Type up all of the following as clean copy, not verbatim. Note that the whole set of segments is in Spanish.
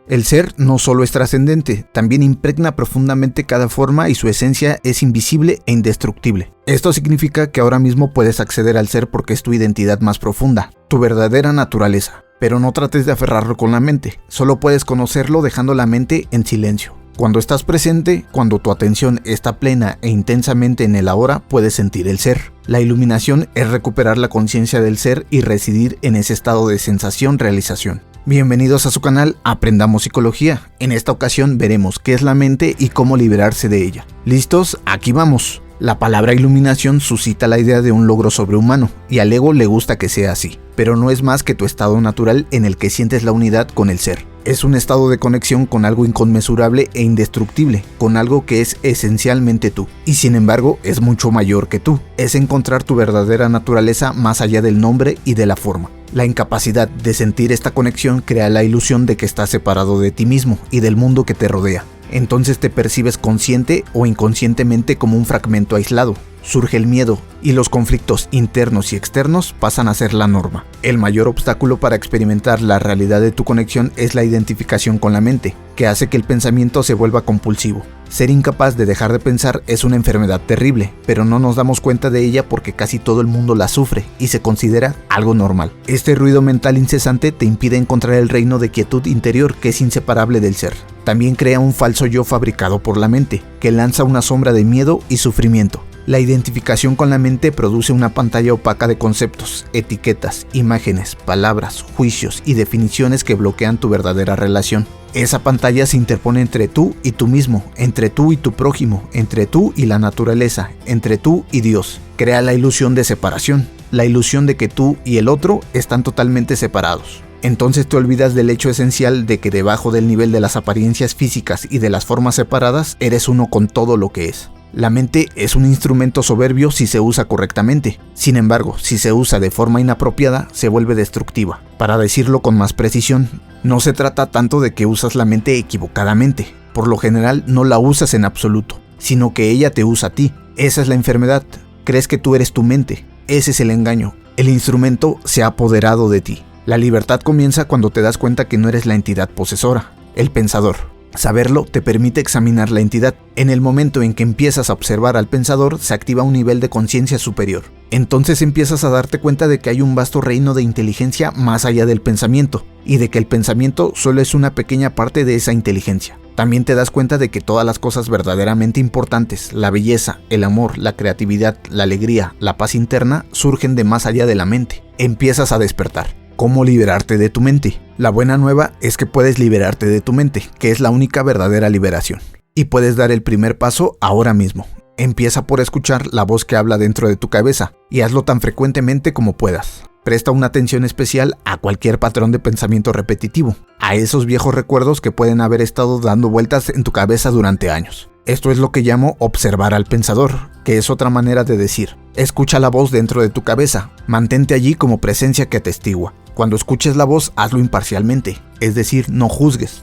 El ser no solo es trascendente, también impregna profundamente cada forma y su esencia es invisible e indestructible. Esto significa que ahora mismo puedes acceder al ser porque es tu identidad más profunda, tu verdadera naturaleza. Pero no trates de aferrarlo con la mente, solo puedes conocerlo dejando la mente en silencio. Cuando estás presente, cuando tu atención está plena e intensamente en el ahora, puedes sentir el ser. La iluminación es recuperar la conciencia del ser y residir en ese estado de sensación-realización. Bienvenidos a su canal Aprendamos Psicología. En esta ocasión veremos qué es la mente y cómo liberarse de ella. ¿Listos? Aquí vamos. La palabra iluminación suscita la idea de un logro sobrehumano, y al ego le gusta que sea así, pero no es más que tu estado natural en el que sientes la unidad con el ser. Es un estado de conexión con algo inconmensurable e indestructible, con algo que es esencialmente tú, y sin embargo es mucho mayor que tú. Es encontrar tu verdadera naturaleza más allá del nombre y de la forma. La incapacidad de sentir esta conexión crea la ilusión de que estás separado de ti mismo y del mundo que te rodea. Entonces te percibes consciente o inconscientemente como un fragmento aislado. Surge el miedo y los conflictos internos y externos pasan a ser la norma. El mayor obstáculo para experimentar la realidad de tu conexión es la identificación con la mente, que hace que el pensamiento se vuelva compulsivo. Ser incapaz de dejar de pensar es una enfermedad terrible, pero no nos damos cuenta de ella porque casi todo el mundo la sufre y se considera algo normal. Este ruido mental incesante te impide encontrar el reino de quietud interior que es inseparable del ser. También crea un falso yo fabricado por la mente, que lanza una sombra de miedo y sufrimiento. La identificación con la mente produce una pantalla opaca de conceptos, etiquetas, imágenes, palabras, juicios y definiciones que bloquean tu verdadera relación. Esa pantalla se interpone entre tú y tú mismo, entre tú y tu prójimo, entre tú y la naturaleza, entre tú y Dios. Crea la ilusión de separación, la ilusión de que tú y el otro están totalmente separados. Entonces te olvidas del hecho esencial de que debajo del nivel de las apariencias físicas y de las formas separadas, eres uno con todo lo que es. La mente es un instrumento soberbio si se usa correctamente. Sin embargo, si se usa de forma inapropiada, se vuelve destructiva. Para decirlo con más precisión, no se trata tanto de que usas la mente equivocadamente. Por lo general, no la usas en absoluto, sino que ella te usa a ti. Esa es la enfermedad. Crees que tú eres tu mente. Ese es el engaño. El instrumento se ha apoderado de ti. La libertad comienza cuando te das cuenta que no eres la entidad posesora, el pensador. Saberlo te permite examinar la entidad. En el momento en que empiezas a observar al pensador, se activa un nivel de conciencia superior. Entonces empiezas a darte cuenta de que hay un vasto reino de inteligencia más allá del pensamiento, y de que el pensamiento solo es una pequeña parte de esa inteligencia. También te das cuenta de que todas las cosas verdaderamente importantes, la belleza, el amor, la creatividad, la alegría, la paz interna, surgen de más allá de la mente. Empiezas a despertar. ¿Cómo liberarte de tu mente? La buena nueva es que puedes liberarte de tu mente, que es la única verdadera liberación. Y puedes dar el primer paso ahora mismo. Empieza por escuchar la voz que habla dentro de tu cabeza, y hazlo tan frecuentemente como puedas. Presta una atención especial a cualquier patrón de pensamiento repetitivo, a esos viejos recuerdos que pueden haber estado dando vueltas en tu cabeza durante años. Esto es lo que llamo observar al pensador, que es otra manera de decir, escucha la voz dentro de tu cabeza, mantente allí como presencia que atestigua. Cuando escuches la voz, hazlo imparcialmente, es decir, no juzgues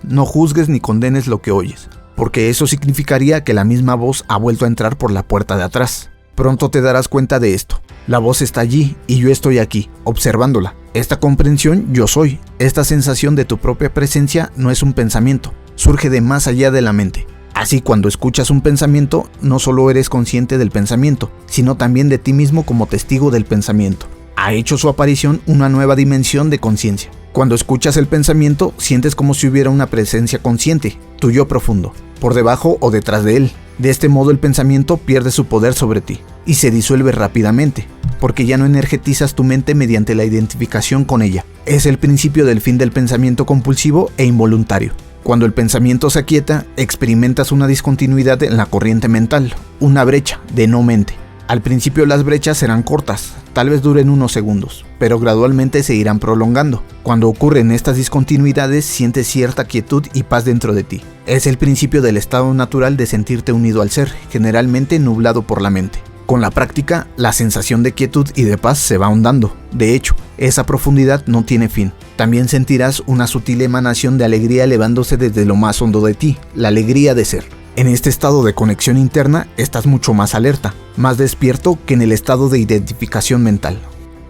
ni condenes lo que oyes, porque eso significaría que la misma voz ha vuelto a entrar por la puerta de atrás. Pronto te darás cuenta de esto. La voz está allí y yo estoy aquí, observándola. Esta comprensión yo soy. Esta sensación de tu propia presencia no es un pensamiento, surge de más allá de la mente. Así, cuando escuchas un pensamiento, no solo eres consciente del pensamiento, sino también de ti mismo como testigo del pensamiento. Ha hecho su aparición una nueva dimensión de conciencia. Cuando escuchas el pensamiento, sientes como si hubiera una presencia consciente, tu yo profundo, por debajo o detrás de él. De este modo el pensamiento pierde su poder sobre ti y se disuelve rápidamente, porque ya no energetizas tu mente mediante la identificación con ella. Es el principio del fin del pensamiento compulsivo e involuntario. Cuando el pensamiento se aquieta, experimentas una discontinuidad en la corriente mental, una brecha de no mente. Al principio las brechas serán cortas, tal vez duren unos segundos, pero gradualmente se irán prolongando. Cuando ocurren estas discontinuidades, sientes cierta quietud y paz dentro de ti. Es el principio del estado natural de sentirte unido al ser, generalmente nublado por la mente. Con la práctica, la sensación de quietud y de paz se va ahondando. De hecho, esa profundidad no tiene fin. También sentirás una sutil emanación de alegría elevándose desde lo más hondo de ti, la alegría de ser. En este estado de conexión interna, estás mucho más alerta, más despierto que en el estado de identificación mental.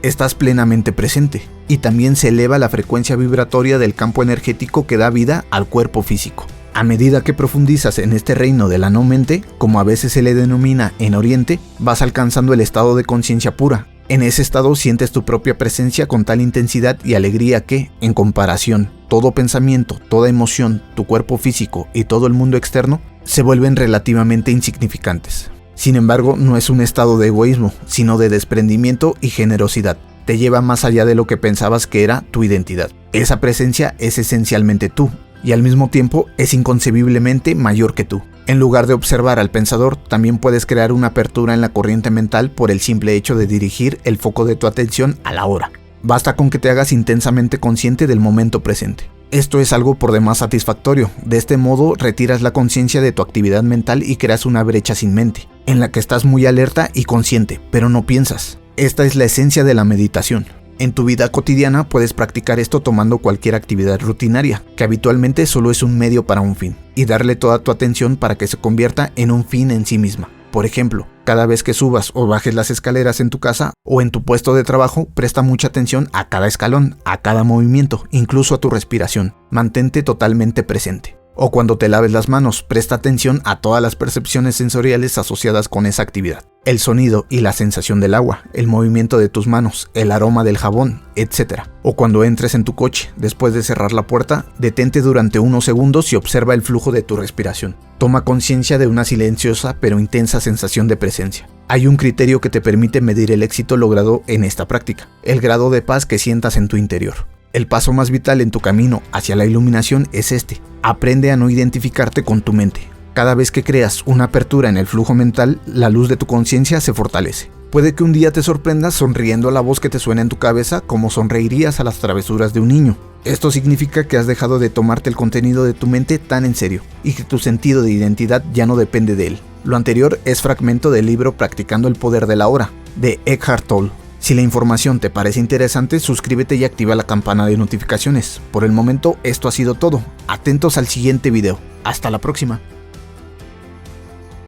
Estás plenamente presente. y también se eleva la frecuencia vibratoria del campo energético que da vida al cuerpo físico. A medida que profundizas en este reino de la no mente, como a veces se le denomina en Oriente, vas alcanzando el estado de conciencia pura. En ese estado sientes tu propia presencia con tal intensidad y alegría que, en comparación, todo pensamiento, toda emoción, tu cuerpo físico y todo el mundo externo se vuelven relativamente insignificantes. Sin embargo, no es un estado de egoísmo, sino de desprendimiento y generosidad. Te lleva más allá de lo que pensabas que era tu identidad. Esa presencia es esencialmente tú, y al mismo tiempo es inconcebiblemente mayor que tú. En lugar de observar al pensador, también puedes crear una apertura en la corriente mental por el simple hecho de dirigir el foco de tu atención a la hora. Basta con que te hagas intensamente consciente del momento presente. Esto es algo por demás satisfactorio. De este modo, retiras la conciencia de tu actividad mental y creas una brecha sin mente, en la que estás muy alerta y consciente, pero no piensas. Esta es la esencia de la meditación. En tu vida cotidiana puedes practicar esto tomando cualquier actividad rutinaria, que habitualmente solo es un medio para un fin, y darle toda tu atención para que se convierta en un fin en sí misma. Por ejemplo, cada vez que subas o bajes las escaleras en tu casa o en tu puesto de trabajo, presta mucha atención a cada escalón, a cada movimiento, incluso a tu respiración. Mantente totalmente presente. O cuando te laves las manos, presta atención a todas las percepciones sensoriales asociadas con esa actividad. El sonido y la sensación del agua, el movimiento de tus manos, el aroma del jabón, etc. O cuando entres en tu coche, después de cerrar la puerta, detente durante unos segundos y observa el flujo de tu respiración. Toma conciencia de una silenciosa pero intensa sensación de presencia. Hay un criterio que te permite medir el éxito logrado en esta práctica, el grado de paz que sientas en tu interior. El paso más vital en tu camino hacia la iluminación es este. Aprende a no identificarte con tu mente. Cada vez que creas una apertura en el flujo mental, la luz de tu conciencia se fortalece. Puede que un día te sorprendas sonriendo a la voz que te suena en tu cabeza como sonreirías a las travesuras de un niño. Esto significa que has dejado de tomarte el contenido de tu mente tan en serio y que tu sentido de identidad ya no depende de él. Lo anterior es fragmento del libro Practicando el Poder de la Hora, de Eckhart Tolle. Si la información te parece interesante, suscríbete y activa la campana de notificaciones. Por el momento, esto ha sido todo. Atentos al siguiente video. Hasta la próxima.